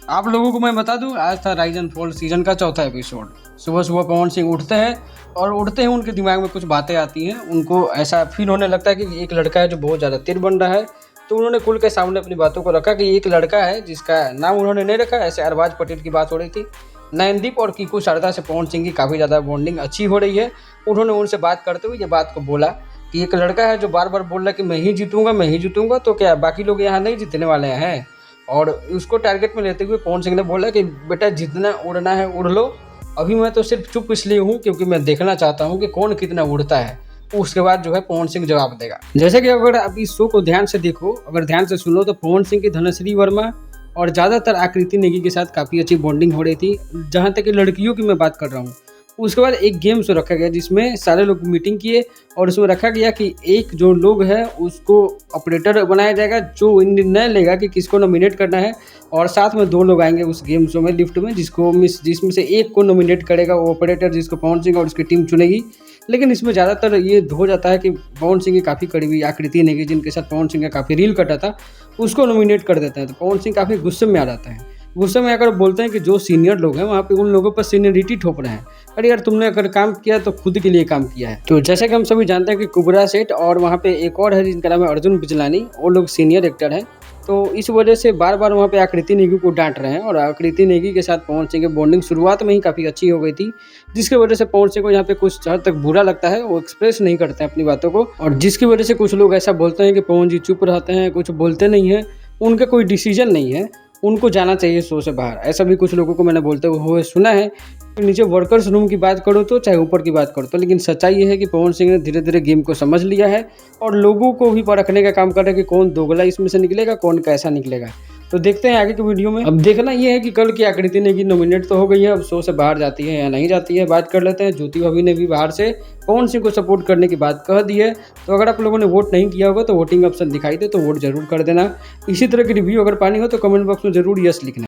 आप लोगों को मैं बता दूं, आज था राइज एंड फॉल सीजन का चौथा एपिसोड। सुबह सुबह पवन सिंह उठते हैं और उठते ही उनके दिमाग में कुछ बातें आती हैं। उनको ऐसा फील होने लगता है कि एक लड़का है जो बहुत ज़्यादा तीर बन रहा है। तो उन्होंने खुल के सामने अपनी बातों को रखा कि एक लड़का है जिसका नाम उन्होंने नहीं रखा। ऐसे अरबाज पटेल की बात हो रही थी। नयनदीप और कीकू शारदा से पवन सिंह की काफ़ी ज़्यादा बॉन्डिंग अच्छी हो रही है। उन्होंने उनसे बात करते हुए ये बात को बोला कि एक लड़का है जो बार बार बोल रहा है कि मैं ही जीतूंगा, मैं ही जीतूंगा, तो क्या बाकी लोग यहाँ नहीं जीतने वाले हैं। और उसको टारगेट में लेते हुए पवन सिंह ने बोला कि बेटा जितना उड़ना है उड़ लो, अभी मैं तो सिर्फ चुप इसलिए हूँ क्योंकि मैं देखना चाहता हूँ कि कौन कितना उड़ता है। उसके बाद जो है पवन सिंह जवाब देगा। जैसे कि अगर आप इस शो को ध्यान से देखो, अगर ध्यान से सुनो, तो पवन सिंह की धनश्री वर्मा और ज़्यादातर आकृति नेगी के साथ काफ़ी अच्छी बॉन्डिंग हो रही थी, जहाँ तक कि लड़कियों की मैं बात कर रहा हूँ। उसके बाद एक गेम शो रखा गया जिसमें सारे लोग मीटिंग किए और उसमें रखा गया कि एक जो लोग है उसको ऑपरेटर बनाया जाएगा जो निर्णय लेगा कि किसको नॉमिनेट करना है। और साथ में दो लोग आएंगे उस गेम शो में लिफ्ट में, जिसमें से एक को नॉमिनेट करेगा वो ऑपरेटर, जिसको पवन सिंह और उसकी टीम चुनेगी। लेकिन इसमें ज़्यादातर ये हो जाता है कि पवन सिंह की काफ़ी करीबी आकृति नेगी, जिनके साथ पवन सिंह का काफ़ी रील कटा था, उसको नॉमिनेट कर देता है। तो पवन सिंह काफ़ी गुस्से में आ जाता है। गुस्से में आकर बोलते हैं कि जो सीनियर लोग हैं वहाँ पे उन लोगों पर सीनियरिटी थोप रहे हैं। अरे यार, तुमने अगर काम किया तो खुद के लिए काम किया है। तो जैसे कि हम सभी जानते हैं कि कुबरा सेठ और वहाँ पे एक और है जिनका नाम है अर्जुन बिजलानी, वो लोग सीनियर एक्टर हैं। तो इस वजह से बार बार वहाँ पे आकृति नेगी को डांट रहे हैं। और आकृति नेगी के साथ पवन सिंह की बॉन्डिंग शुरुआत में ही काफ़ी अच्छी हो गई थी, जिसकी वजह से पवन सिंह को यहाँ पे कुछ हद तक बुरा लगता है। वो एक्सप्रेस नहीं करते हैं अपनी बातों को, और जिसकी वजह से कुछ लोग ऐसा बोलते हैं कि पवन जी चुप रहते हैं, कुछ बोलते नहीं हैं, उनका कोई डिसीजन नहीं है, उनको जाना चाहिए शो से बाहर। ऐसा भी कुछ लोगों को मैंने बोलते हुए सुना है। तो नीचे वर्कर्स रूम की बात करो तो चाहे ऊपर की बात करो तो, लेकिन सच्चाई ये है कि पवन सिंह ने धीरे धीरे गेम को समझ लिया है और लोगों को भी परखने का काम कर रहा है कि कौन दोगला इसमें से निकलेगा, कौन कैसा निकलेगा। तो देखते हैं आगे की वीडियो में। अब देखना ये है कि कल की आकृति नेगी नॉमिनेट तो हो गई है, अब शो से बाहर जाती है या नहीं जाती है। बात कर लेते हैं। ज्योति भाभी ने भी बाहर से पवन सिंह को सपोर्ट करने की बात कह दी है। तो अगर आप लोगों ने वोट नहीं किया होगा तो वोटिंग ऑप्शन दिखाई दे तो वोट जरूर कर देना। इसी तरह की रिव्यू अगर पानी हो तो कमेंट बॉक्स में जरूर यस लिखना।